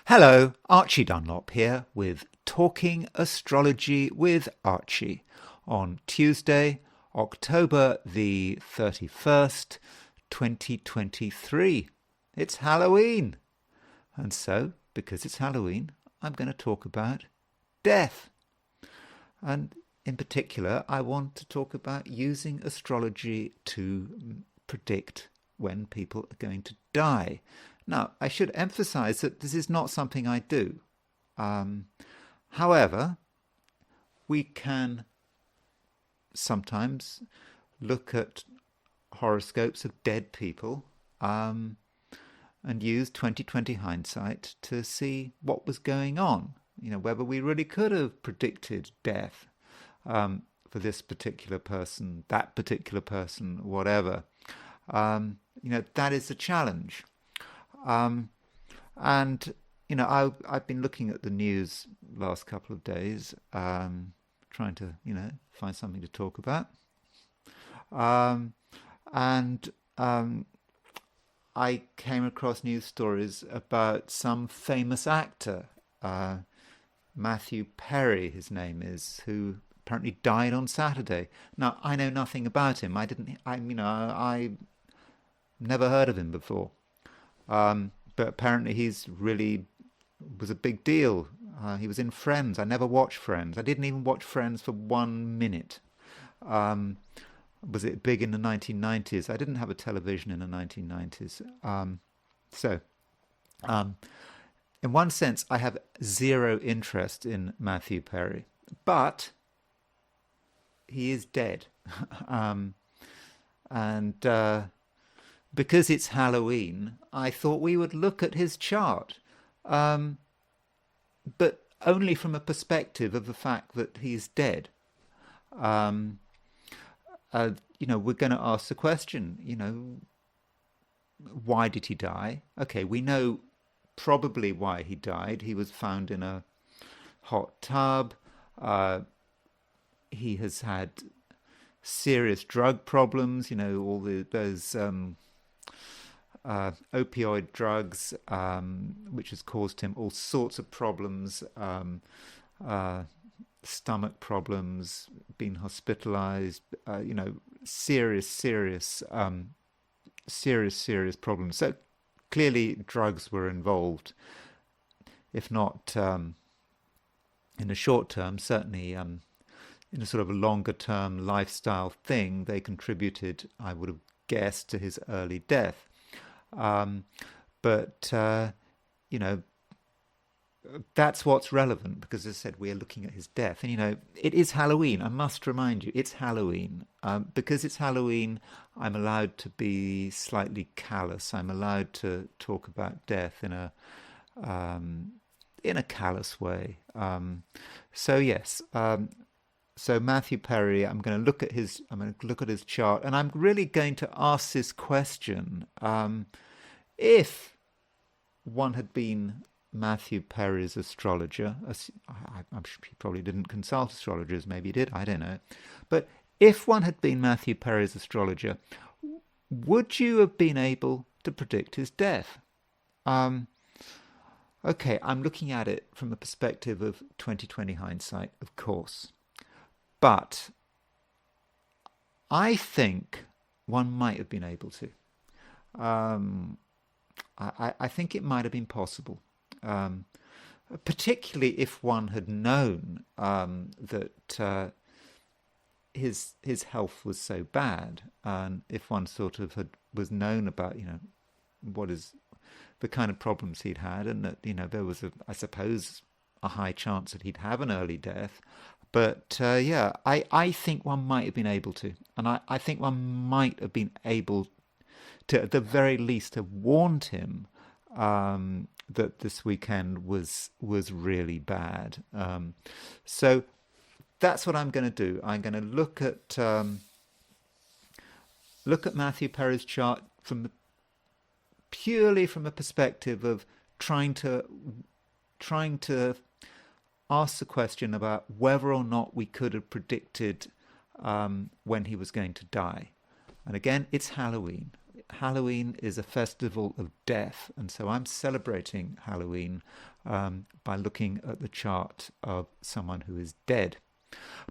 Hello, Archie Dunlop here with Talking Astrology with Archie on Tuesday, October the 31st, 2023. It's Halloween. And so, because it's Halloween, I'm going to talk about death. And in particular, I want to talk about using astrology to predict when people are going to die. Now, I should emphasize that this is not something I do. However, we can sometimes look at horoscopes of dead people and use 2020 hindsight to see what was going on. You know, whether we really could have predicted death for this particular person, that particular person, whatever. That is a challenge. And I've been looking at the news last couple of days, trying to find something to talk about. And I came across news stories about some famous actor, Matthew Perry, his name is, who apparently died on Saturday. Now, I know nothing about him. I never heard of him before. But apparently he's really was a big deal. He was in Friends. I never watched Friends. I didn't even watch Friends for 1 minute. Was it big in the 1990s? I didn't have a television in the 1990s. In one sense, I have zero interest in Matthew Perry, but he is dead. and Because it's Halloween, I thought we would look at his chart, but only from a perspective of the fact that he's dead. We're going to ask the question, why did he die? Okay, we know probably why he died. He was found in a hot tub. He has had serious drug problems, those opioid drugs, which has caused him all sorts of problems, stomach problems, been hospitalized, serious problems. So clearly drugs were involved, if not in the short term, certainly in a sort of a longer term lifestyle thing, they contributed, I would have guessed, to his early death. That's what's relevant because, as I said, we're looking at his death. And, it is Halloween. I must remind you, it's Halloween. Because it's Halloween, I'm allowed to be slightly callous. I'm allowed to talk about death in a callous way. Yes. So Matthew Perry, I'm going to look at his chart, and I'm really going to ask this question: if one had been Matthew Perry's astrologer, I'm sure he probably didn't consult astrologers, maybe he did, I don't know. But if one had been Matthew Perry's astrologer, would you have been able to predict his death? Okay, I'm looking at it from the perspective of 2020 hindsight, of course. But I think one might have been able to. I think it might have been possible, particularly if one had known that his health was so bad, and if one sort of was known about what is the kind of problems he'd had, and that there was I suppose a high chance that he'd have an early death. But I think one might have been able to, and I think one might have been able to, at the very least, have warned him that this weekend was really bad. So that's what I'm going to do. I'm going to look at Matthew Perry's chart purely from a perspective of trying to ask the question about whether or not we could have predicted when he was going to die. And again, it's Halloween. Halloween is a festival of death, and so I'm celebrating Halloween by looking at the chart of someone who is dead.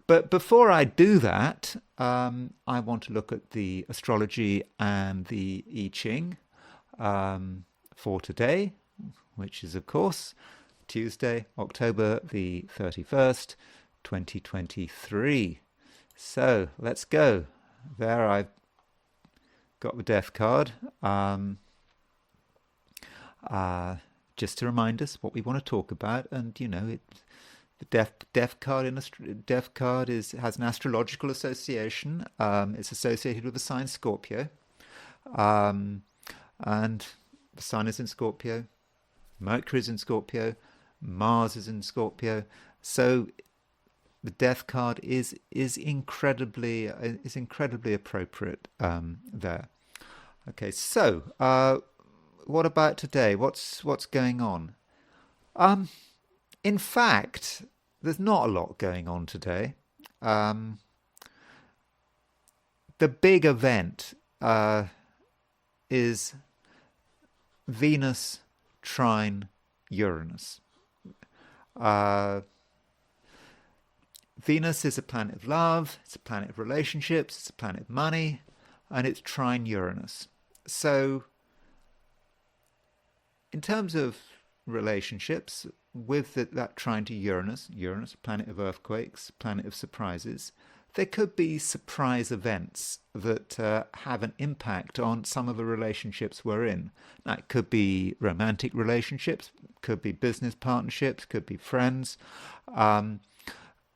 But before I do that, I want to look at the astrology and the I Ching for today, which is, of course, Tuesday, October the 31st, 2023. So let's go. There I've got the death card. Just to remind us what we want to talk about, and the death card has an astrological association. It's associated with the sign Scorpio, and the sun is in Scorpio, Mercury is in Scorpio, Mars is in Scorpio. So the death card is incredibly appropriate there. Okay, so what about today? What's going on? In fact, there's not a lot going on today. The big event is Venus trine Uranus. Venus is a planet of love, it's a planet of relationships, it's a planet of money, and it's trine Uranus. So, in terms of relationships, with that trine to Uranus, planet of earthquakes, planet of surprises, there could be surprise events that have an impact on some of the relationships we're in. Now, it could be romantic relationships, could be business partnerships, could be friends.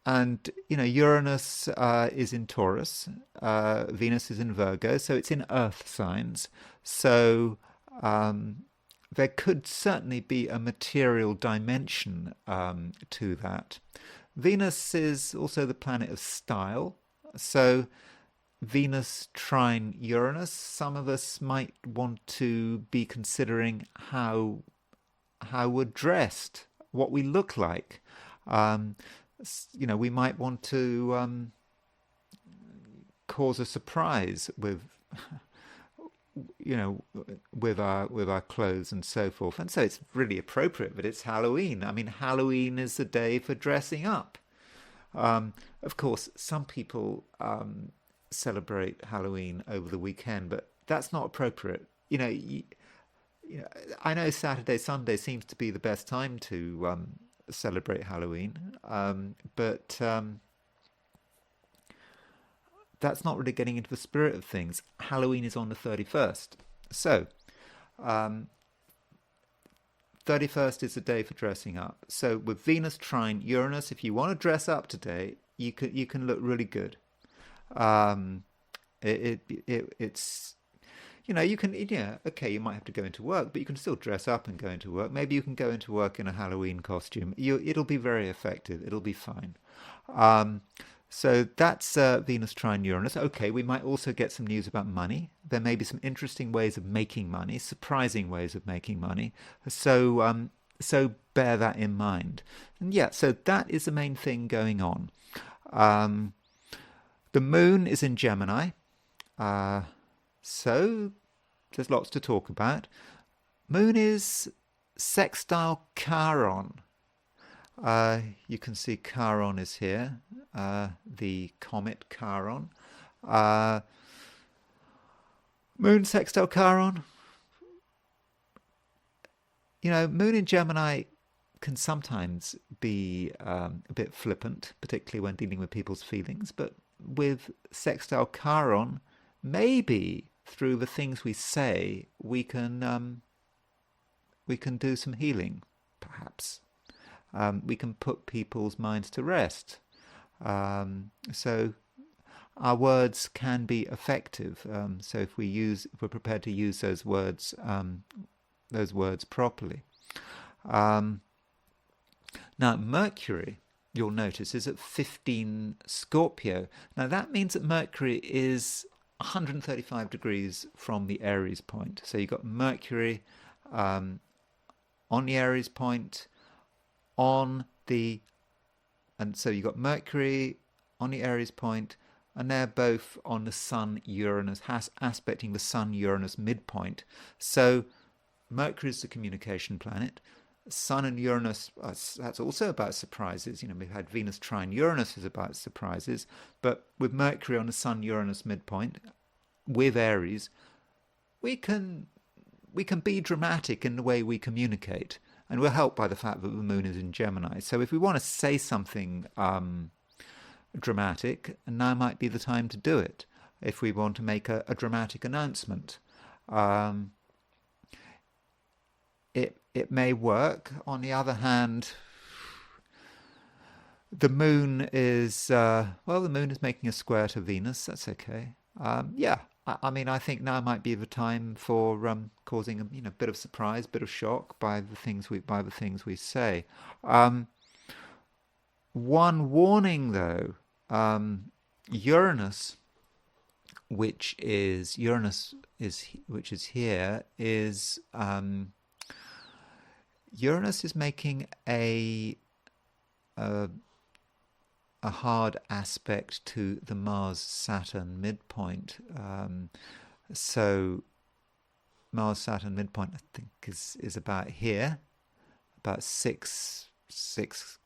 And, Uranus is in Taurus, Venus is in Virgo, so it's in earth signs. So there could certainly be a material dimension to that. Venus is also the planet of style. So Venus trine Uranus, some of us might want to be considering how we're dressed, what we look like. We might want to cause a surprise with our clothes and so forth. And so it's really appropriate that it's Halloween. I mean, Halloween is the day for dressing up. Of course, some people celebrate Halloween over the weekend, but that's not appropriate. I know Saturday, Sunday seems to be the best time to celebrate Halloween, but that's not really getting into the spirit of things. Halloween is on the 31st. So, 31st is the day for dressing up. So with Venus trine Uranus, if you want to dress up today, you can look really good. It's okay, you might have to go into work, but you can still dress up and go into work. Maybe you can go into work in a Halloween costume. It'll be very effective. It'll be fine. So that's Venus trine Uranus. Okay, we might also get some news about money. There may be some interesting ways of making money, surprising ways of making money. So bear that in mind. And yeah, so that is the main thing going on. The moon is in Gemini. So there's lots to talk about. Moon is sextile Chiron. You can see Chiron is here, the comet Chiron. Moon sextile Chiron. Moon in Gemini can sometimes be a bit flippant, particularly when dealing with people's feelings. But with sextile Chiron, maybe through the things we say, we can do some healing, perhaps. We can put people's minds to rest. So our words can be effective. So if we're prepared to use those words properly. Now Mercury, you'll notice, is at 15 Scorpio. Now that means that Mercury is 135 degrees from the Aries point. So you've got Mercury on the Aries point, and so you've got Mercury on the Aries point, and they're both on the Sun-Uranus, aspecting the Sun-Uranus midpoint. So Mercury is the communication planet. Sun and Uranus, that's also about surprises. We've had Venus trine Uranus is about surprises, but with Mercury on the Sun-Uranus midpoint, with Aries, we can be dramatic in the way we communicate, and we're helped by the fact that the moon is in Gemini. So if we want to say something dramatic, now might be the time to do it. If we want to make a dramatic announcement, it may work. On the other hand, the moon is the moon is making a square to Venus. That's okay. I think now might be the time for causing a bit of surprise, bit of shock by the things we say. One warning though, Uranus, which is here, is Uranus is making a hard aspect to the Mars-Saturn midpoint. So Mars-Saturn midpoint, I think, is about here, about 6.5,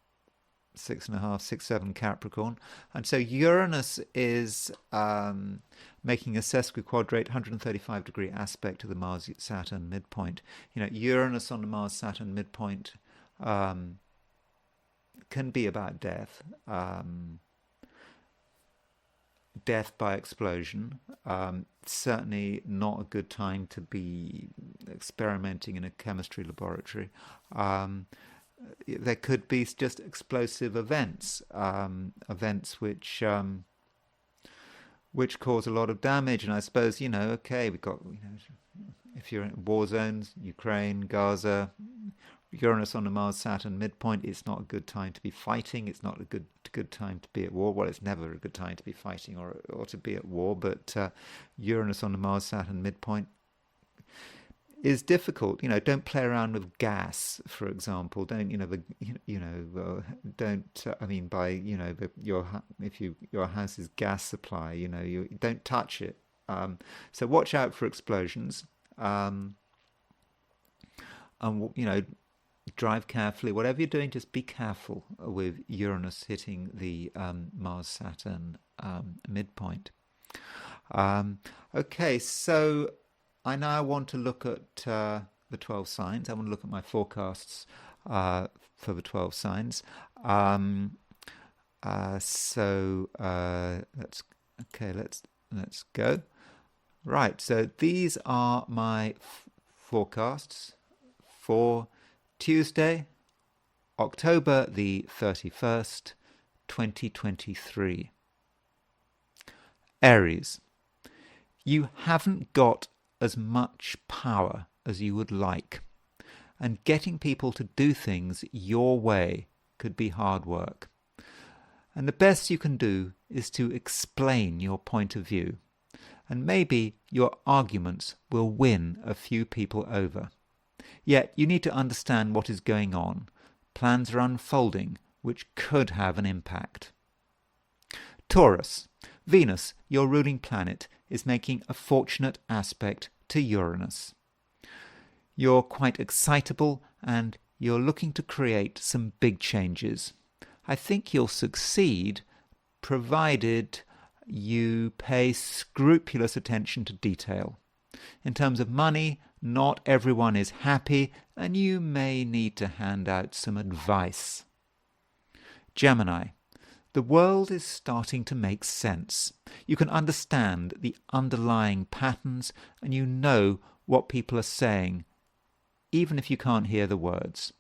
6, 7 Capricorn. And so Uranus is making a sesquiquadrate 135-degree aspect to the Mars-Saturn midpoint. Uranus on the Mars-Saturn midpoint can be about death. Death by explosion. Certainly not a good time to be experimenting in a chemistry laboratory. There could be just explosive events, events which cause a lot of damage. And I suppose, okay, we've got, if you're in war zones, Ukraine, Gaza, Uranus on the Mars-Saturn midpoint, it's not a good time to be fighting. It's not a good time to be at war. Well, it's never a good time to be fighting or to be at war. But Uranus on the Mars-Saturn midpoint is difficult. Don't play around with gas, for example. Don't if your house's gas supply, you don't touch it. So watch out for explosions. And drive carefully. Whatever you're doing, just be careful with Uranus hitting the Mars-Saturn midpoint. Okay, so I now want to look at the 12 signs. I want to look at my forecasts for the 12 signs. Let's go. Right, so these are my forecasts for Tuesday, October the 31st, 2023. Aries, you haven't got as much power as you would like, and getting people to do things your way could be hard work. And the best you can do is to explain your point of view, and maybe your arguments will win a few people over. Yet you need to understand what is going on. Plans are unfolding which could have an impact. Taurus, Venus, your ruling planet, is making a fortunate aspect to Uranus. You're quite excitable and you're looking to create some big changes. I think you'll succeed, provided you pay scrupulous attention to detail. In terms of money, not everyone is happy, and you may need to hand out some advice. Gemini, the world is starting to make sense. You can understand the underlying patterns, and you know what people are saying, even if you can't hear the words.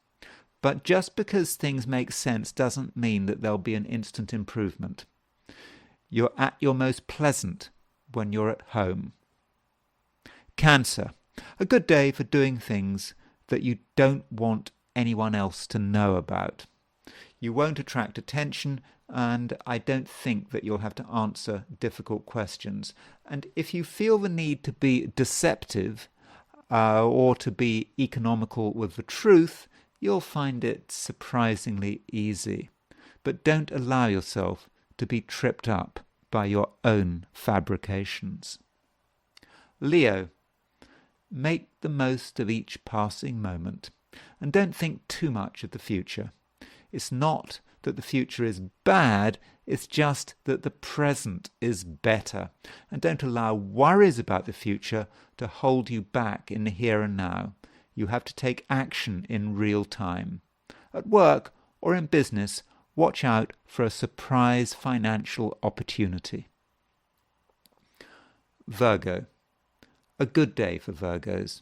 But just because things make sense doesn't mean that there'll be an instant improvement. You're at your most pleasant when you're at home. Cancer, a good day for doing things that you don't want anyone else to know about. You won't attract attention, and I don't think that you'll have to answer difficult questions. And if you feel the need to be deceptive or to be economical with the truth, you'll find it surprisingly easy. But don't allow yourself to be tripped up by your own fabrications. Leo, make the most of each passing moment and don't think too much of the future. It's not that the future is bad, it's just that the present is better. And don't allow worries about the future to hold you back in the here and now. You have to take action in real time. At work or in business, watch out for a surprise financial opportunity. Virgo. A good day for Virgos.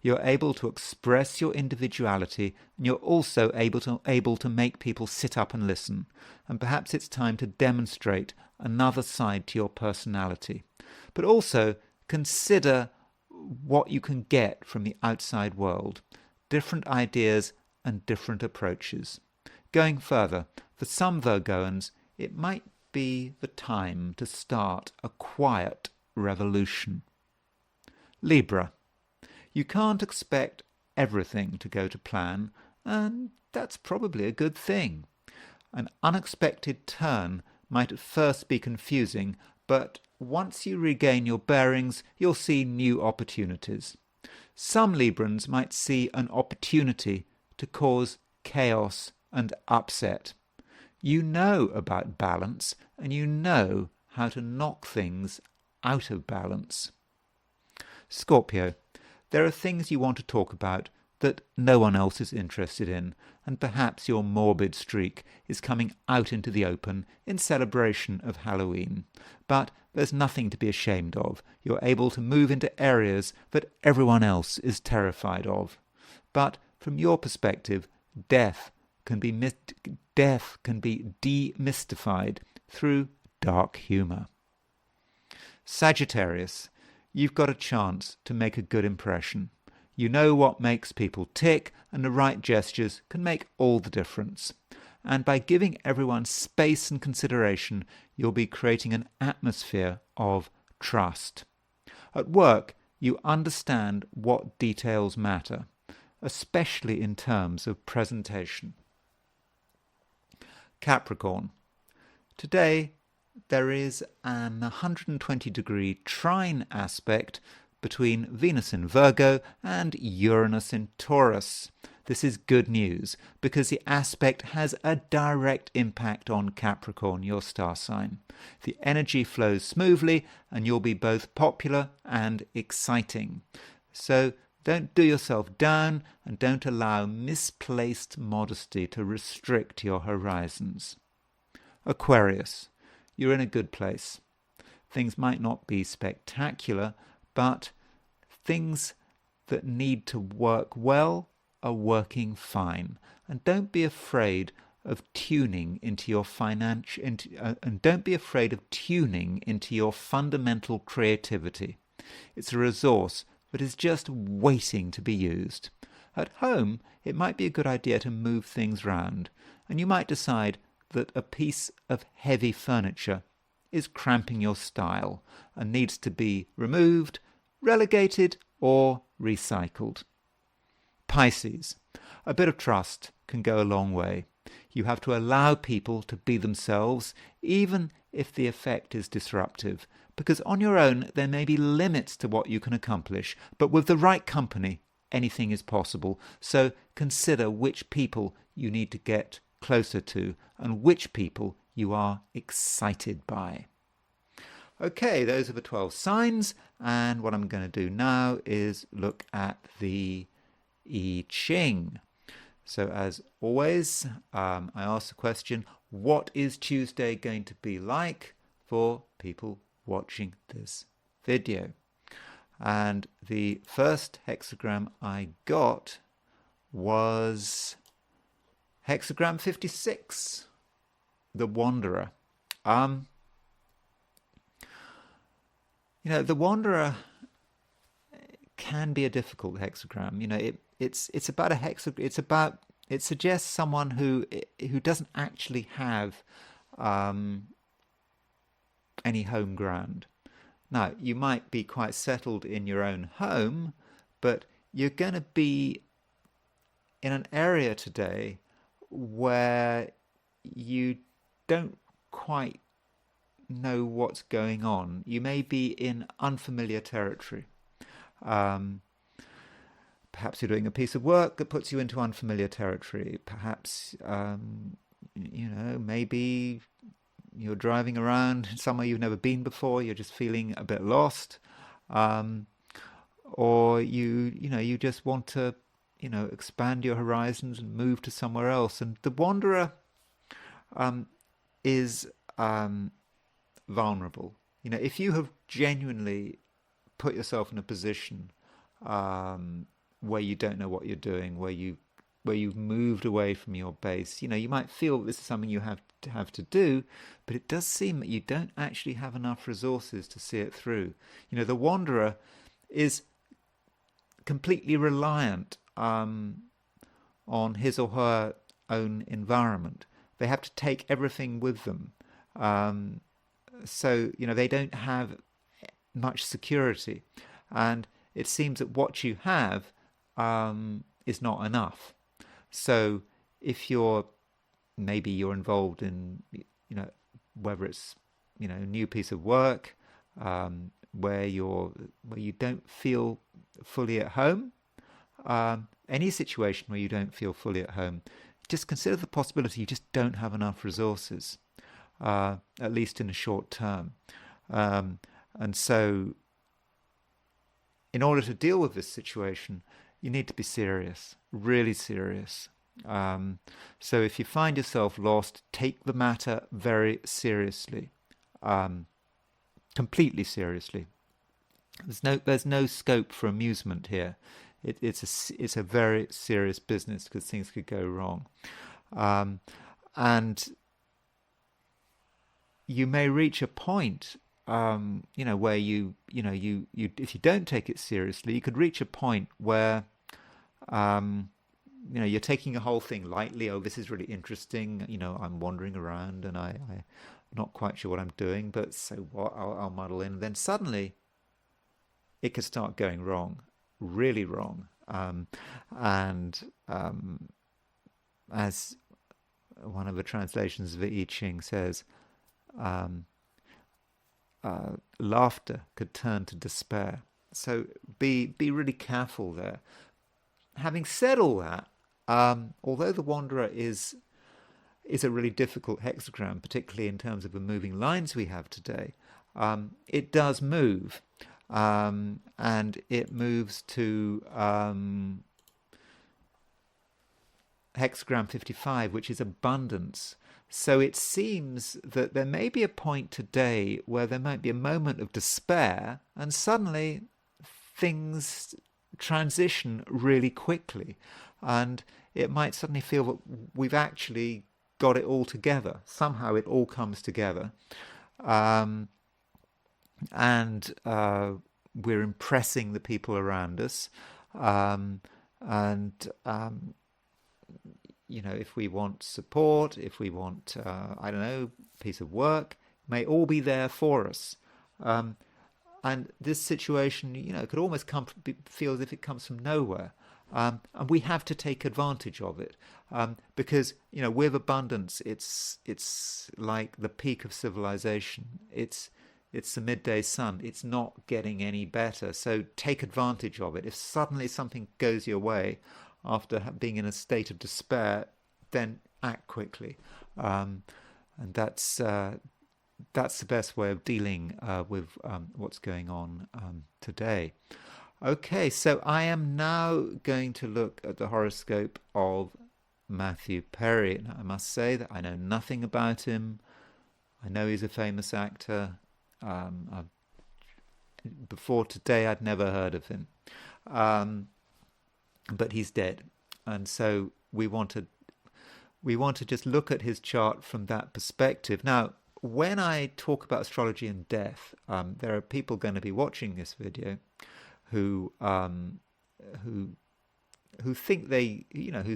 You're able to express your individuality, and you're also able to make people sit up and listen. And perhaps it's time to demonstrate another side to your personality. But also consider what you can get from the outside world. Different ideas and different approaches. Going further, for some Virgoans, it might be the time to start a quiet revolution. Libra. You can't expect everything to go to plan, and that's probably a good thing. An unexpected turn might at first be confusing, but once you regain your bearings, you'll see new opportunities. Some Librans might see an opportunity to cause chaos and upset. You know about balance, and you know how to knock things out of balance. Scorpio. There are things you want to talk about that no one else is interested in, and perhaps your morbid streak is coming out into the open in celebration of Halloween. But there's nothing to be ashamed of. You're able to move into areas that everyone else is terrified of. But from your perspective, death can be demystified through dark humour. Sagittarius. You've got a chance to make a good impression. You know what makes people tick, and the right gestures can make all the difference. And by giving everyone space and consideration, you'll be creating an atmosphere of trust. At work, you understand what details matter, especially in terms of presentation. Capricorn. Today, there is an 120-degree trine aspect between Venus in Virgo and Uranus in Taurus. This is good news because the aspect has a direct impact on Capricorn, your star sign. The energy flows smoothly and you'll be both popular and exciting. So don't do yourself down and don't allow misplaced modesty to restrict your horizons. Aquarius. You're in a good place. Things might not be spectacular, but things that need to work well are working fine. And don't be afraid of tuning into your fundamental creativity. It's a resource that is just waiting to be used. At home, it might be a good idea to move things round, and you might decide that a piece of heavy furniture is cramping your style and needs to be removed, relegated, or recycled. Pisces. A bit of trust can go a long way. You have to allow people to be themselves, even if the effect is disruptive, because on your own there may be limits to what you can accomplish, but with the right company, anything is possible. So consider which people you need to get closer to and which people you are excited by. Okay, those are the 12 signs, and what I'm going to do now is look at the I Ching. So as always, I ask the question, what is Tuesday going to be like for people watching this video? And the first hexagram I got was hexagram 56, the Wanderer. The Wanderer can be a difficult hexagram. It's about a hexagram. It suggests someone who doesn't actually have any home ground. Now, you might be quite settled in your own home, but you're going to be in an area today where you don't quite know what's going on. You may be in unfamiliar territory. Um, Perhaps you're doing a piece of work that puts you into unfamiliar territory. Perhaps, maybe you're driving around somewhere you've never been before. You're just feeling a bit lost, um, or you just want to, expand your horizons and move to somewhere else. And the wanderer um, is vulnerable. If you have genuinely put yourself in a position where you don't know what you're doing, where you've moved away from your base, you might feel this is something you have to do, but it does seem that you don't actually have enough resources to see it through. The wanderer is completely reliant on his or her own environment. They have to take everything with them. So they don't have much security, and it seems that what you have is not enough. So if maybe you're involved in whether it's a new piece of work where you don't feel fully at home, any situation where you don't feel fully at home, just consider the possibility you just don't have enough resources, at least in the short term. And so in order to deal with this situation, you need to be serious, really serious. So if you find yourself lost, take the matter very seriously, completely seriously. There's no scope for amusement here. It's a very serious business because things could go wrong, and you may reach a point, where you if you don't take it seriously, you could reach a point where, you're taking the whole thing lightly. Oh, this is really interesting. I'm wandering around and I'm not quite sure what I'm doing, but so what? I'll muddle in. And then suddenly, it could start going wrong, really wrong. And as one of the translations of the I Ching says, laughter could turn to despair. So be really careful there. Having said all that, although the Wanderer is a really difficult hexagram, particularly in terms of the moving lines we have today, it does move, and it moves to hexagram 55, which is abundance. So it seems that there may be a point today where there might be a moment of despair, and suddenly things transition really quickly, and it might suddenly feel that we've actually got it all together. Somehow it all comes together, and we're impressing the people around us, and if we want support, if we want, I don't know, piece of work, may all be there for us. And this situation, could almost feel as if it comes from nowhere. And we have to take advantage of it, because, with abundance, it's like the peak of civilization. It's the midday sun. It's not getting any better. So take advantage of it. If suddenly something goes your way, after being in a state of despair, then act quickly, and that's the best way of dealing with what's going on today. Okay, so I am now going to look at the horoscope of Matthew Perry. Now, I must say that I know nothing about him. I know he's a famous actor. Before today, I'd never heard of him. But he's dead, and so we want to just look at his chart from that perspective. Now, when I talk about astrology and death, there are people going to be watching this video who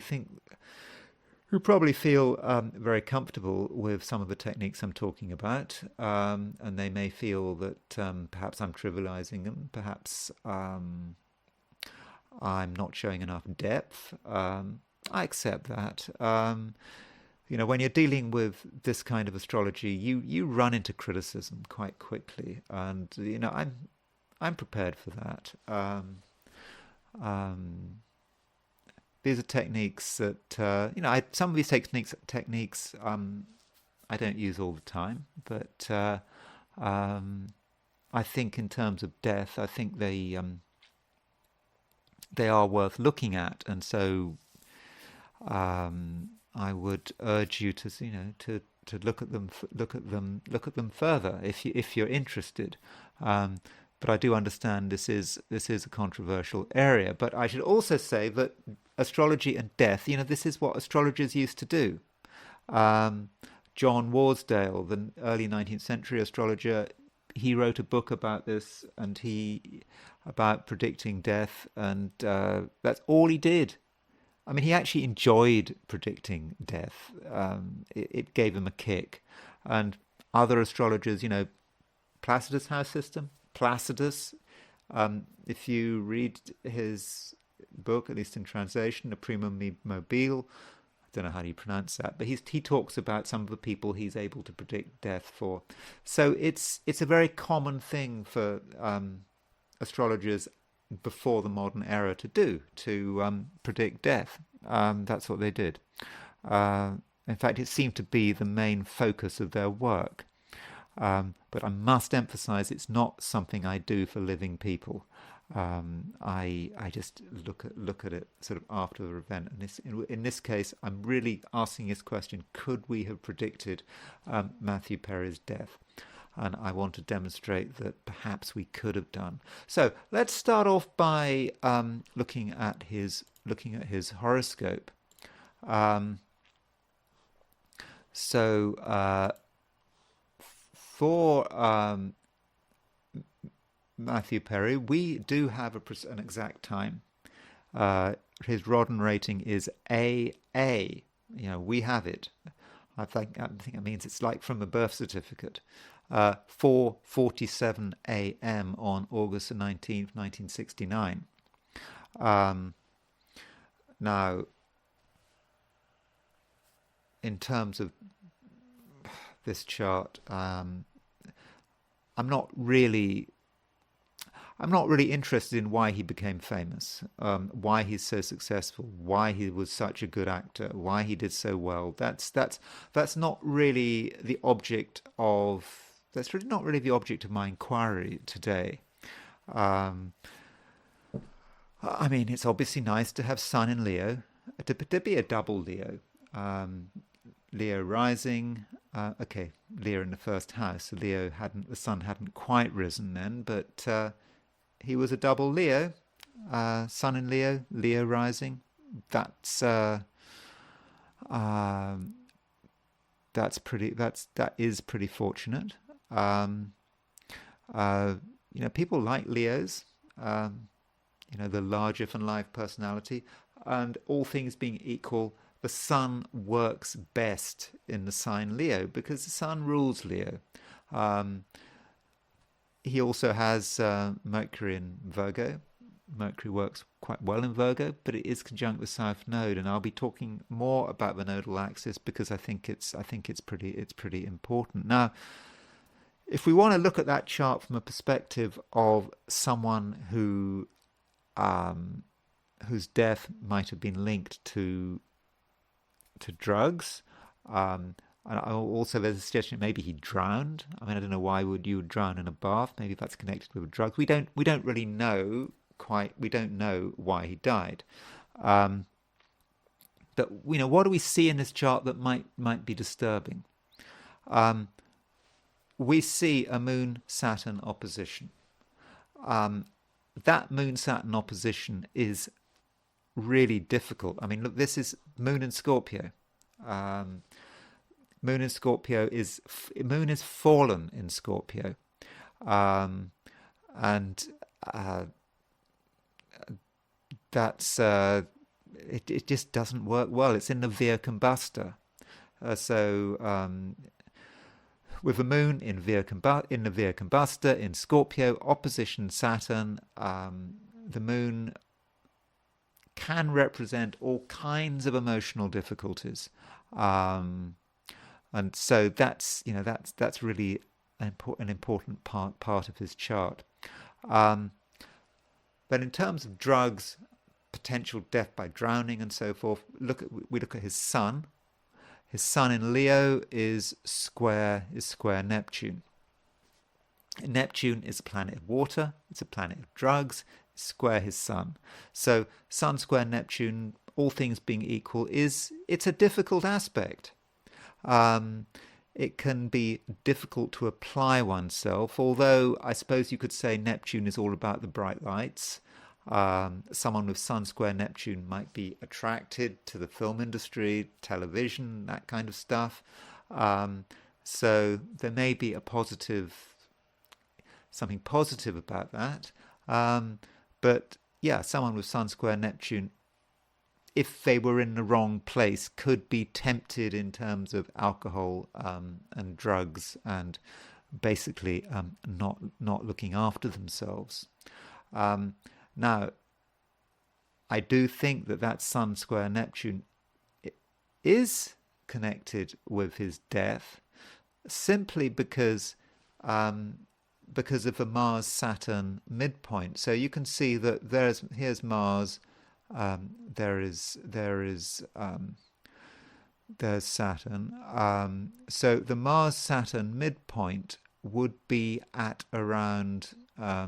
think who probably feel very comfortable with some of the techniques I'm talking about, and they may feel that perhaps I'm trivializing them, perhaps I'm not showing enough depth. I accept that. when you're dealing with this kind of astrology, you run into criticism quite quickly, and I'm prepared for that. Um, these are techniques that some of these techniques I don't use all the time, but I think in terms of death, I think they are worth looking at, and so I would urge you to look at them further if you're interested. But I do understand this is a controversial area. But I should also say that astrology and death, this is what astrologers used to do. John Warsdale, the early 19th century astrologer, he wrote a book about this, and about predicting death, and that's all he did. I mean, he actually enjoyed predicting death. It gave him a kick. And other astrologers, Placidus' house system, Placidus, if you read his book, at least in translation, A Primum Mobile, I don't know how you pronounce that, but he talks about some of the people he's able to predict death for. So it's a very common thing for astrologers before the modern era to do, to predict death. That's what they did. In fact, it seemed to be the main focus of their work. But I must emphasize, it's not something I do for living people. I just look at it sort of after the event. And in this case, I'm really asking this question: could we have predicted Matthew Perry's death? And I want to demonstrate that perhaps we could have done. So let's start off by looking at his horoscope. For Matthew Perry, we do have an exact time. His Rodden rating is AA. We have it. I think it means it's like from a birth certificate. 4:47 a.m. on August the 19th, 1969. Now, in terms of this chart, I'm not really interested in why he became famous, why he's so successful, why he was such a good actor, why he did so well. That's not really the object of. That's really not really the object of my inquiry today. I mean, it's obviously nice to have Sun in Leo, to be a double Leo. Leo rising, okay, Leo in the first house. The Sun hadn't quite risen then, but he was a double Leo, Sun in Leo, Leo rising. That is pretty fortunate. People like Leos, the larger than life personality, and all things being equal, the Sun works best in the sign Leo because the Sun rules Leo. He also has Mercury in Virgo. Mercury works quite well in Virgo, but it is conjunct the South Node, and I'll be talking more about the nodal axis because I think it's pretty important. Now, if we want to look at that chart from a perspective of someone whose death might have been linked to drugs, and also there's a suggestion maybe he drowned. I mean, I don't know why you would drown in a bath. Maybe that's connected with drugs. We don't really know quite. We don't know why he died. But what do we see in this chart that might be disturbing? We see a Moon-Saturn opposition. That Moon-Saturn opposition is really difficult. I mean, look, this is Moon in Scorpio. Moon in Scorpio Moon is fallen in Scorpio, and that's it just doesn't work well. It's in the Via Combusta, with the Moon in the Via Combusta in Scorpio, opposition Saturn, the Moon can represent all kinds of emotional difficulties. And so that's really an important part of his chart. But in terms of drugs, potential death by drowning and so forth, we look at his sun. His sun in Leo is square Neptune. Neptune is a planet of water. It's a planet of drugs. Square his sun. So sun square Neptune, all things being equal, it's a difficult aspect. It can be difficult to apply oneself, although I suppose you could say Neptune is all about the bright lights. Someone with Sun square Neptune might be attracted to the film industry, television, that kind of stuff. So there may be something positive about that. But yeah, someone with Sun square Neptune, if they were in the wrong place, could be tempted in terms of alcohol and drugs, and basically not looking after themselves. Now, I do think that Sun square Neptune is connected with his death, simply because of the Mars-Saturn midpoint. So you can see that here's Mars. There's Saturn. So the Mars-Saturn midpoint would be at around, I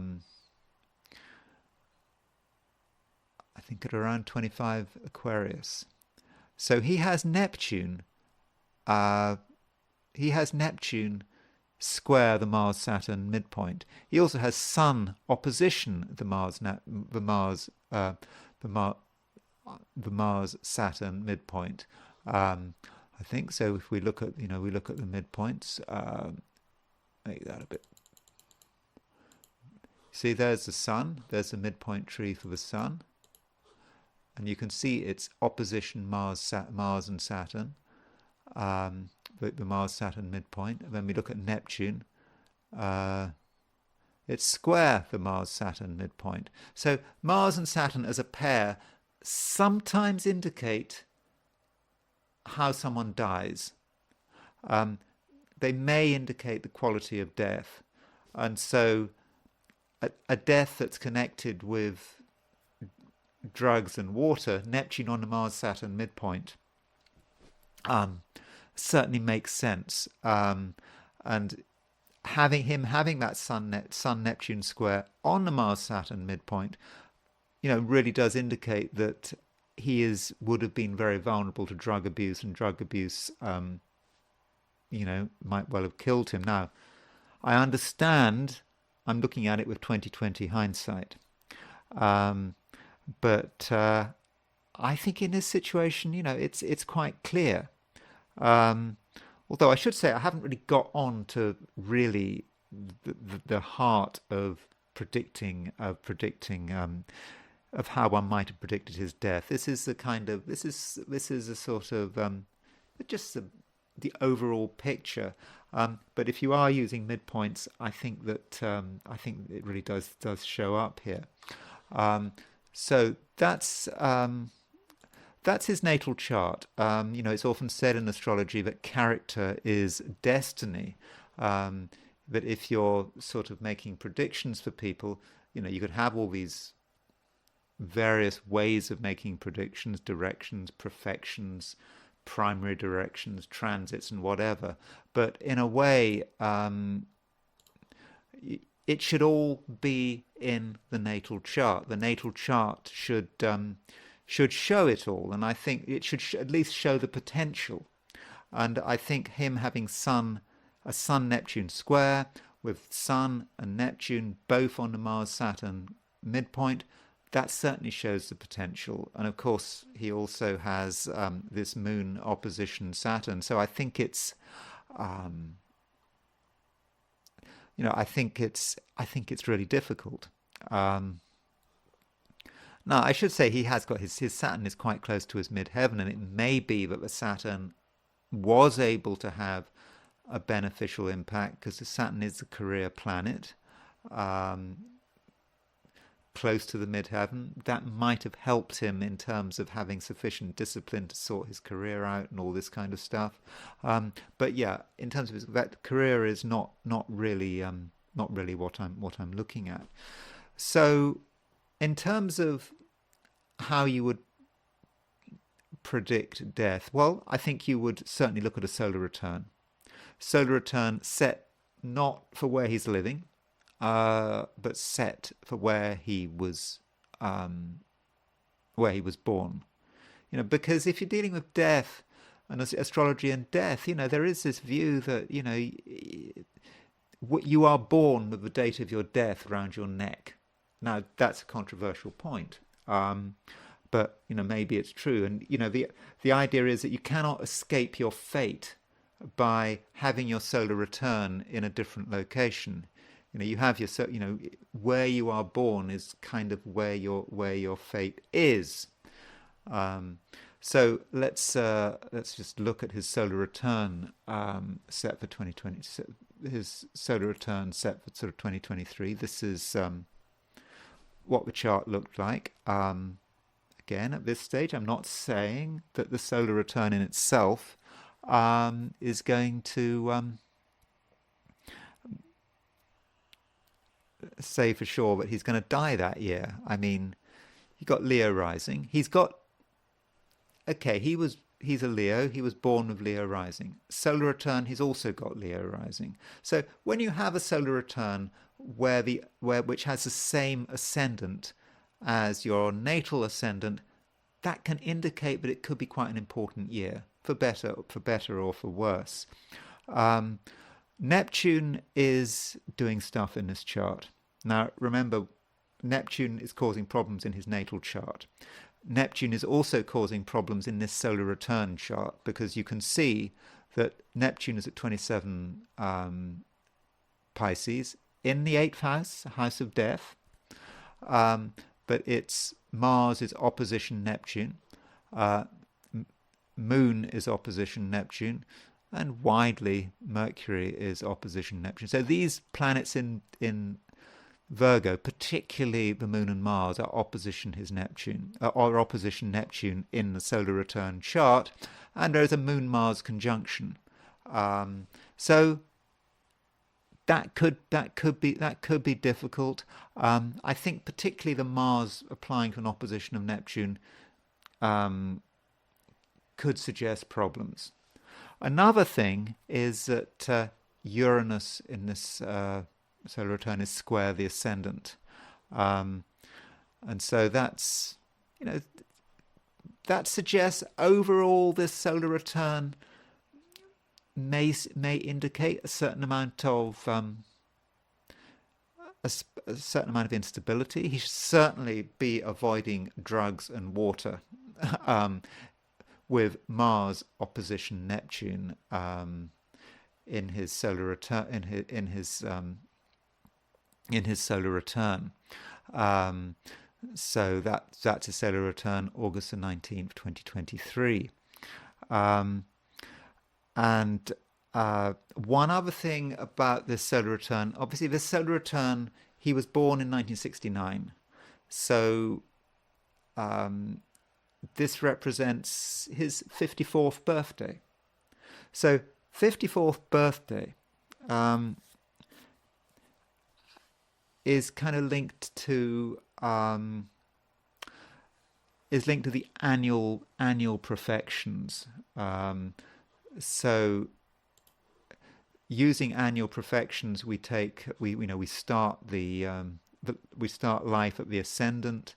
think at around 25 Aquarius. So he has Neptune. Square the Mars-Saturn midpoint. He also has Sun opposition the Mars-Saturn midpoint. I think so. If we look at the midpoints, make that a bit. See, there's the Sun. There's the midpoint tree for the Sun, and you can see its opposition Mars and Saturn. The Mars-Saturn midpoint. And then we look at Neptune. It's square the Mars-Saturn midpoint. So Mars and Saturn as a pair sometimes indicate how someone dies. They may indicate the quality of death. And so a death that's connected with drugs and water, Neptune on the Mars-Saturn midpoint, certainly makes sense. And having that Sun-Neptune square on the Mars-Saturn midpoint, really does indicate that he would have been very vulnerable to drug abuse, and drug abuse, might well have killed him. Now, I understand I'm looking at it with 20/20 hindsight, but I think in this situation, it's quite clear. Although I should say I haven't really got on to really the heart of predicting of how one might have predicted his death. This is a sort of just the overall picture. But if you are using midpoints, I think it really does show up here. So that's his natal chart. It's often said in astrology that character is destiny. But if you're sort of making predictions for people, you could have all these various ways of making predictions, directions, perfections, primary directions, transits, and whatever. But in a way, it should all be in the natal chart. The natal chart should show it all, and I think it should at least show the potential. And I think him having a Sun-Neptune square with Sun and Neptune both on the Mars-Saturn midpoint, that certainly shows the potential. And of course, he also has this Moon opposition Saturn. So I think it's, I think it's really difficult. Now, I should say he has got his Saturn is quite close to his midheaven, and it may be that the Saturn was able to have a beneficial impact because the Saturn is the career planet. close to the midheaven. That might have helped him in terms of having sufficient discipline to sort his career out and all this kind of stuff. But yeah, in terms of that career is not really what I'm looking at. So, in terms of how you would predict death, well, I think you would certainly look at a solar return. Solar return set not for where he's living, but set for where he was born. Because if you're dealing with death and astrology and death, there is this view that you are born with the date of your death around your neck. Now that's a controversial point, but maybe it's true. And the idea is that you cannot escape your fate by having your solar return in a different location. You have your, where you are born is kind of where your fate is. So let's just look at his solar return set for 2020. His solar return set for sort of 2023. This is what the chart looked like. Again, at this stage, I'm not saying that the solar return in itself is going to say for sure that he's going to die that year. I mean, he got Leo rising. He's a Leo. He was born with Leo rising. Solar return, he's also got Leo rising. So when you have a solar return which has the same ascendant as your natal ascendant, that can indicate that it could be quite an important year, for better or for worse. Neptune is doing stuff in this chart. Now, remember, Neptune is causing problems in his natal chart. Neptune is also causing problems in this solar return chart, because you can see that Neptune is at 27 Pisces in the 8th house, house of death. But it's Mars is opposition Neptune. Moon is opposition Neptune. And widely, Mercury is opposition Neptune. So these planets in Virgo, particularly the Moon and Mars, are opposition Neptune in the solar return chart, and there is a Moon-Mars conjunction. So that could be difficult. I think particularly the Mars applying to an opposition of Neptune could suggest problems. Another thing is that Uranus in this solar return is square the ascendant, and so that suggests overall this solar return may indicate a certain amount of instability. He should certainly be avoiding drugs and water. With Mars opposition Neptune in his solar return, in his solar return. So that's a solar return, August the 19th, 2023. And one other thing about this solar return, obviously this solar return, he was born in 1969. So this represents his 54th birthday. So 54th birthday is kind of linked to the annual profections. So using annual profections, we start we start life at the ascendant.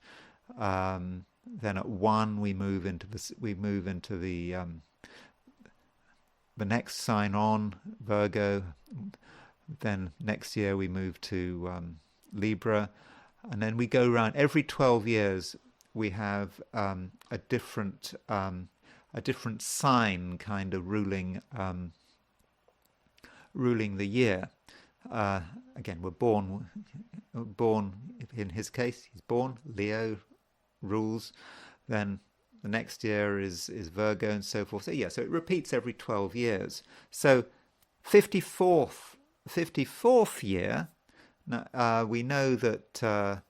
Then at 1 we move into the next sign on, Virgo. Then next year we move to Libra, and then we go around every 12 years. We have a different sign kind of ruling the year. Again, we're born. In his case, he's born Leo. Rules, then the next year is Virgo and so forth. So yeah, so it repeats every 12 years. So 54th year, we know that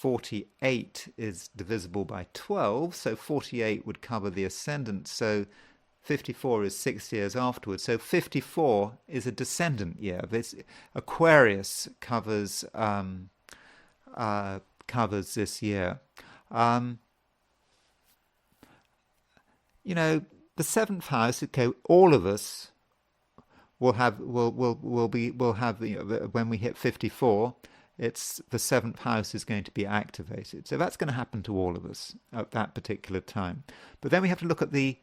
48 is divisible by 12, so 48 would cover the ascendant, so 54 is 6 years afterwards. So 54 is a descendant year. This Aquarius covers covers this year. You know, the seventh house. Okay, all of us will have when we hit 54. It's the seventh house is going to be activated. So that's going to happen to all of us at that particular time. But then we have to look at the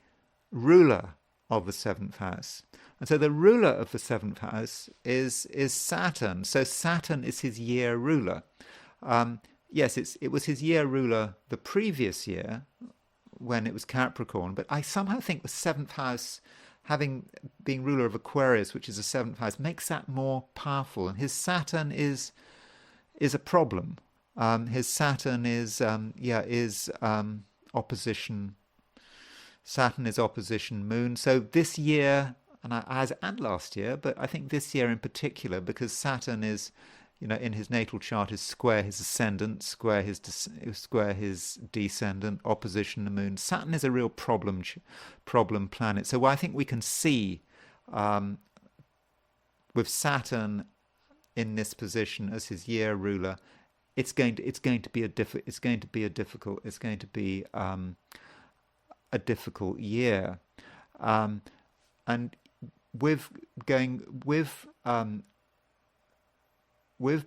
ruler of the seventh house. And so the ruler of the seventh house is Saturn. So Saturn is his year ruler. Yes, it was his year ruler the previous year when it was Capricorn, but I somehow think the seventh house, being ruler of Aquarius, which is the seventh house, makes that more powerful. And his Saturn is a problem. His Saturn is opposition. Saturn is opposition Moon. So this year, and last year, but I think this year in particular, because Saturn is, in his natal chart, is square his ascendant, square his descendant, opposition the Moon. Saturn is a real problem planet. So I think we can see with Saturn in this position as his year ruler, it's going to be a difficult year, and with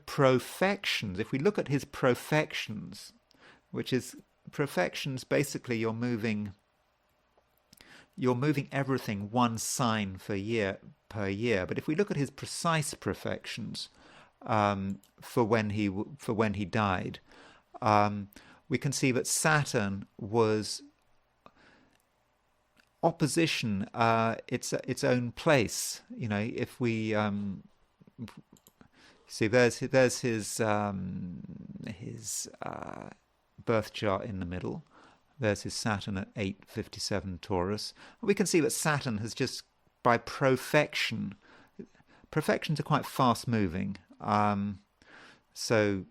profections. If we look at his profections, which is profections, basically you're moving everything one sign per year. But if we look at his precise profections for when he died, we can see that Saturn was opposition its own place. If we see, there's his birth chart in the middle. There's his Saturn at 857 Taurus. We can see that Saturn has just, by profections are quite fast moving. So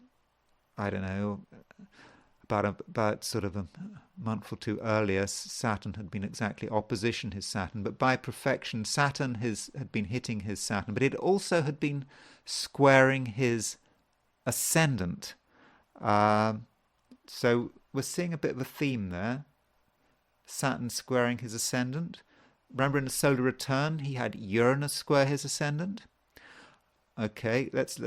I don't know, about sort of a month or two earlier, Saturn had been exactly opposition his Saturn, but by profection, Saturn had been hitting his Saturn, but it also had been squaring his ascendant. So we're seeing a bit of a theme there. Saturn squaring his ascendant. Remember, in the solar return, he had Uranus square his ascendant. Okay, let's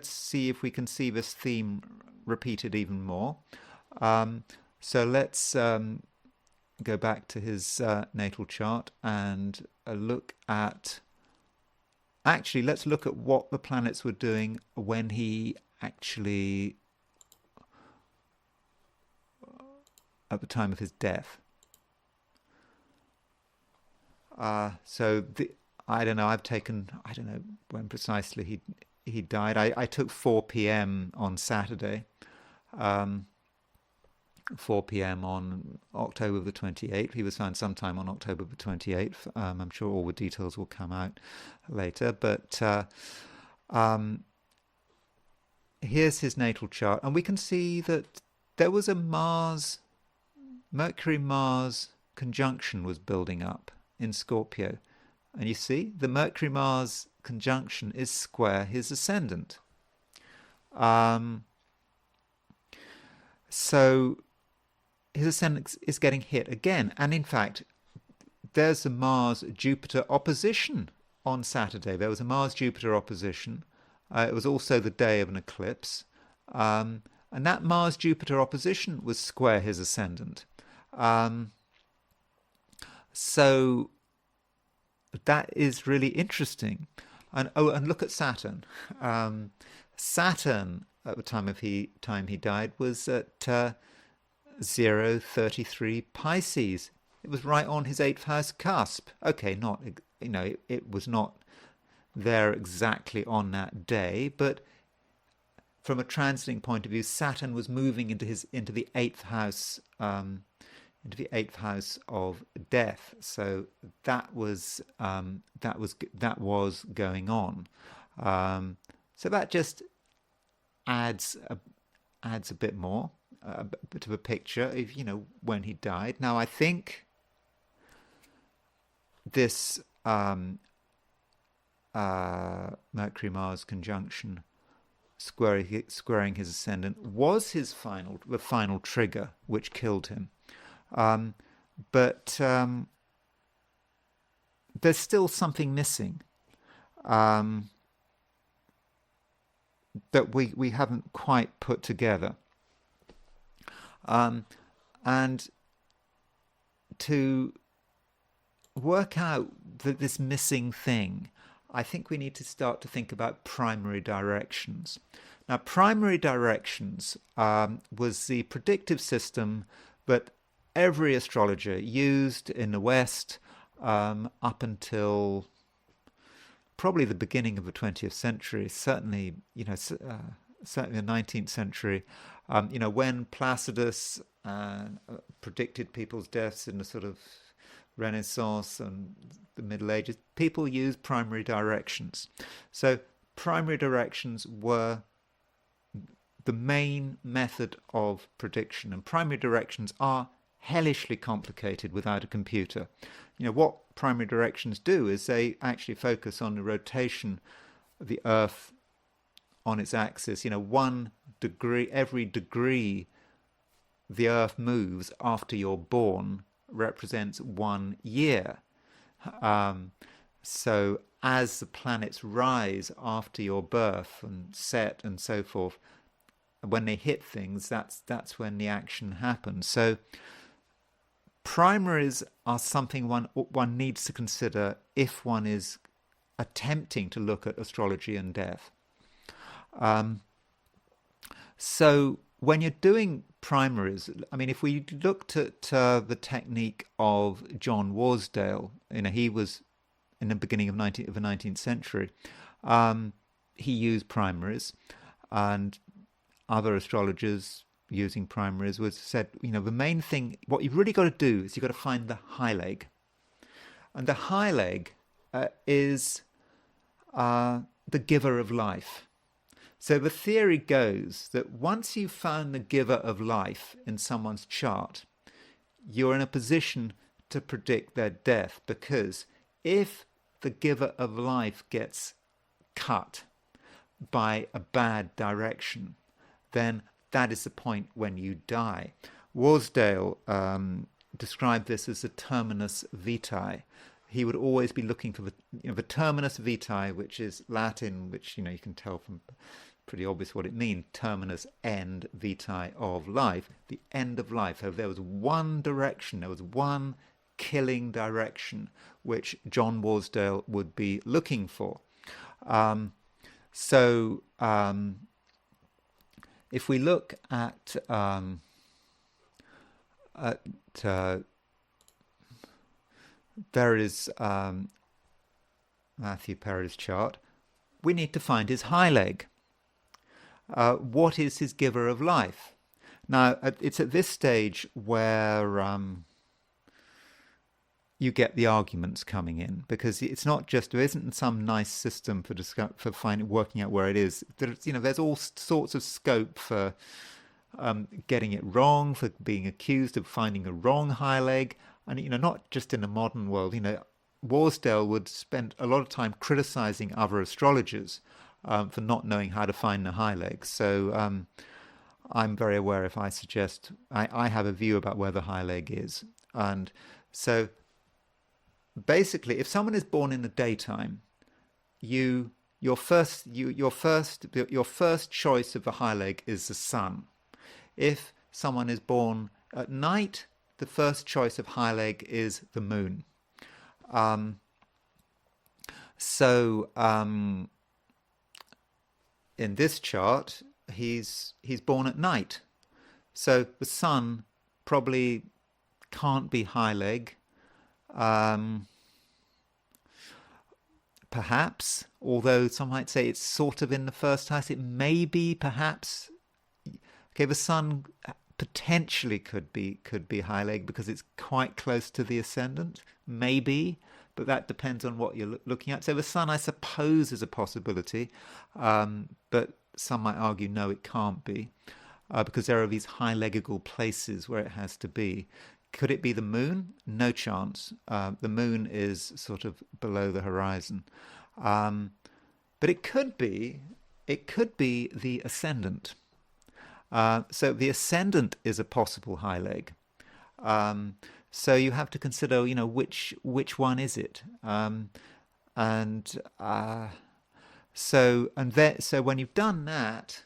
see if we can see this theme repeated even more. So let's go back to his natal chart and look at. Actually, let's look at what the planets were doing when he actually, at the time of his death. So I don't know. I don't know when precisely he died. I took 4 p.m. on Saturday. 4 p.m. on October the 28th. He was found sometime on October the 28th. I'm sure all the details will come out later. But here's his natal chart. And we can see that there was a Mercury-Mars conjunction was building up in Scorpio. And you see, the Mercury-Mars conjunction is square his ascendant. So his ascendant is getting hit again. And in fact, there's a Mars-Jupiter opposition on Saturday. There was a Mars-Jupiter opposition. It was also the day of an eclipse. And that Mars-Jupiter opposition was square his ascendant. So that is really interesting. And look at Saturn. Saturn, at the time he died, was at 033 Pisces. It was right on his 8th house cusp. Okay, it was not there exactly on that day, but from a transiting point of view, Saturn was moving into the 8th house, into the 8th house of death. So that was going on. So that just adds adds a bit more, a bit of a picture of, when he died. Now, I think this Mercury-Mars conjunction squaring his ascendant was the final trigger which killed him. But there's still something missing that we haven't quite put together. And to work out this missing thing, I think we need to start to think about primary directions. Now, primary directions was the predictive system that every astrologer used in the West up until probably the beginning of the 20th century, certainly the 19th century, when Placidus predicted people's deaths in the sort of Renaissance and the Middle Ages, people used primary directions. So primary directions were the main method of prediction, and primary directions are hellishly complicated without a computer. What primary directions do is they actually focus on the rotation of the Earth on its axis. 1 degree, every degree the Earth moves after you're born represents 1 year. So as the planets rise after your birth and set and so forth, when they hit things, that's when the action happens. So primaries are something one needs to consider if one is attempting to look at astrology and death. So when you're doing primaries, if we looked at the technique of John Wasdale, he was in the beginning of the 19th century. He used primaries, and other astrologers using primaries said, the main thing, what you've really got to do is you've got to find the high leg. And the high leg is the giver of life. So the theory goes that once you've found the giver of life in someone's chart, you're in a position to predict their death, because if the giver of life gets cut by a bad direction, then that is the point when you die. Wasdale described this as the terminus vitae. He would always be looking for the terminus vitae, which is Latin, which you can tell from pretty obvious what it means. Terminus, end, vitae, of life, the end of life. So there was one direction, there was one killing direction which John Wasdale would be looking for. If we look at there is Matthew Perry's chart, we need to find his high leg. What is his giver of life? Now, it's at this stage where you get the arguments coming in, because it's not just, there isn't some nice system for working out where it is. There's all sorts of scope for getting it wrong, for being accused of finding a wrong high leg, and not just in the modern world. Wasdale would spend a lot of time criticizing other astrologers for not knowing how to find the high leg. So I'm very aware if I suggest, I have a view about where the high leg is. And so basically, if someone is born in the daytime, your first choice of the high leg is the sun. If someone is born at night, the first choice of high leg is the moon. In this chart, he's born at night, so the sun probably can't be high leg. Perhaps, although some might say it's sort of in the first house, it may be perhaps. Okay, the sun potentially could be high leg because it's quite close to the ascendant, maybe, but that depends on what you're looking at. So the sun, I suppose, is a possibility, but some might argue no, it can't be. because there are these high-legical places where it has to be. Could it be the moon? No chance. The moon is sort of below the horizon. But it could be the ascendant. So the ascendant is a possible high leg. So you have to consider, which one is it? So when you've done that,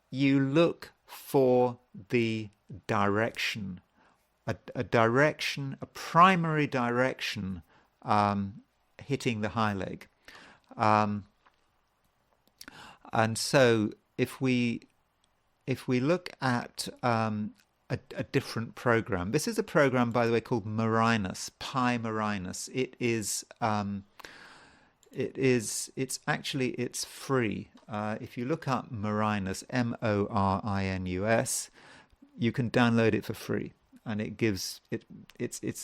you look for the direction, a direction, a primary direction, hitting the high leg. And so if we look at a different program, this is a program, by the way, called Marinus, Pi Marinus. It's free. If you look up Marinus, Morinus, you can download it for free, and it's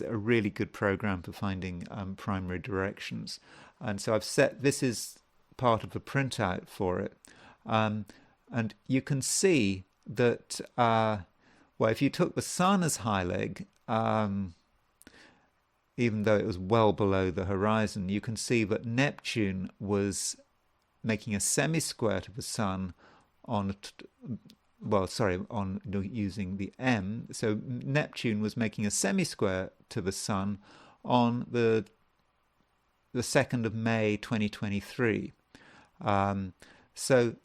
a really good program for finding primary directions. And so this is part of the printout for it, and you can see that if you took the sun as high leg, even though it was well below the horizon, you can see that Neptune was making a semi-square to the sun using the M. So Neptune was making a semi-square to the sun on the 2nd of May 2023. So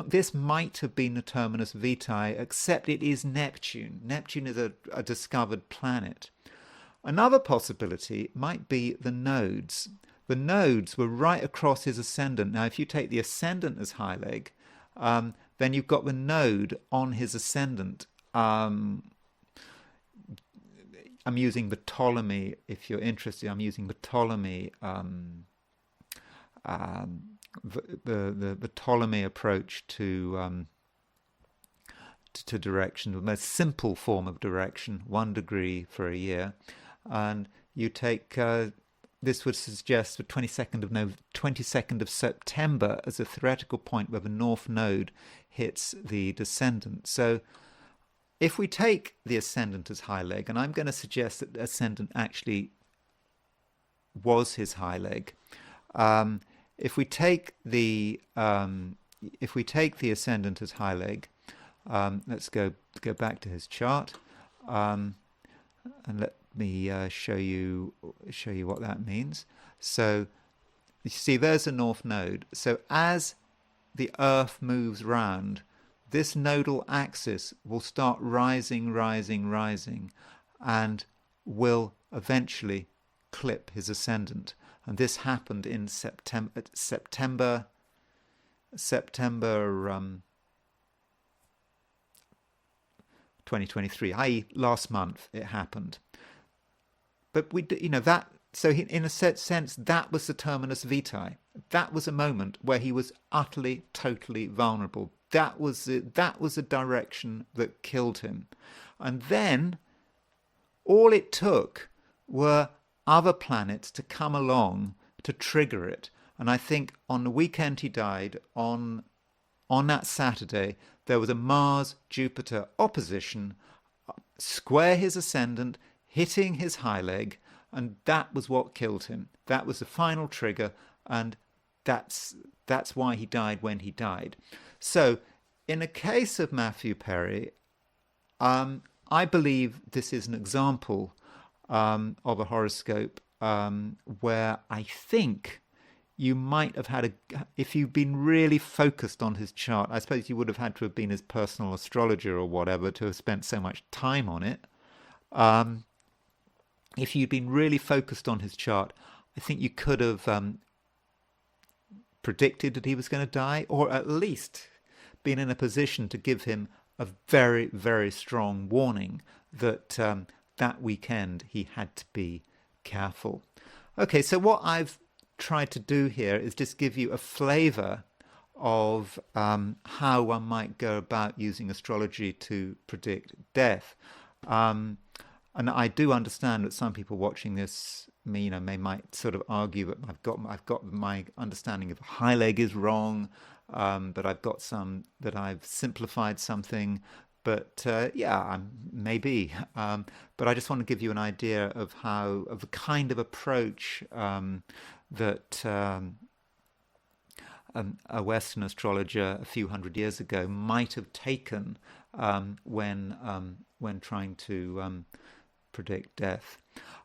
this might have been the terminus vitae, except it is Neptune. Neptune is a discovered planet. Another possibility might be the nodes. The nodes were right across his ascendant. Now, if you take the ascendant as high leg, then you've got the node on his ascendant. I'm using the Ptolemy, if you're interested. I'm using the Ptolemy, the Ptolemy approach to direction, the most simple form of direction, 1 degree for a year, and you take. This would suggest the 22nd of September as a theoretical point where the North Node hits the descendant. So if we take the ascendant as high leg, and I'm going to suggest that the ascendant actually was his high leg. If we take the ascendant as high leg, let's go back to his chart, and let me show you what that means. So you see there's a North Node. So as the Earth moves round, this nodal axis will start rising, and will eventually clip his ascendant. And this happened in September 2023, i.e. last month it happened. But in a sense, that was the terminus vitae. That was a moment where he was utterly, totally vulnerable. That was a direction that killed him. And then all it took were other planets to come along to trigger it. And I think on the weekend he died, on that Saturday, there was a Mars-Jupiter opposition, square his ascendant, hitting his high leg, and that was what killed him. That was the final trigger, and that's why he died when he died. So in the case of Matthew Perry, I believe this is an example of a horoscope where I think you might have had if you've been really focused on his chart, I suppose you would have had to have been his personal astrologer or whatever to have spent so much time on it. If you'd been really focused on his chart, I think you could have predicted that he was going to die, or at least been in a position to give him a very, very strong warning that that weekend he had to be careful. Okay, so what I've tried to do here is just give you a flavor of how one might go about using astrology to predict death. And I do understand that some people watching this, might sort of argue that I've got my understanding of high leg is wrong, but I've got some that I've simplified something. But yeah, maybe. But I just want to give you an idea of of the kind of approach that a Western astrologer a few hundred years ago might have taken when trying to predict death.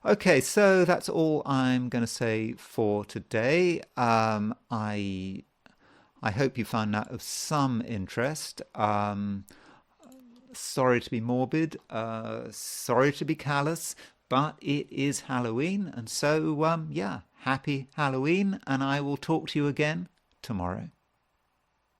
Okay, so that's all I'm going to say for today. I hope you found that of some interest. Sorry to be morbid, sorry to be callous, but it is Halloween, and so yeah, happy Halloween, and I will talk to you again tomorrow.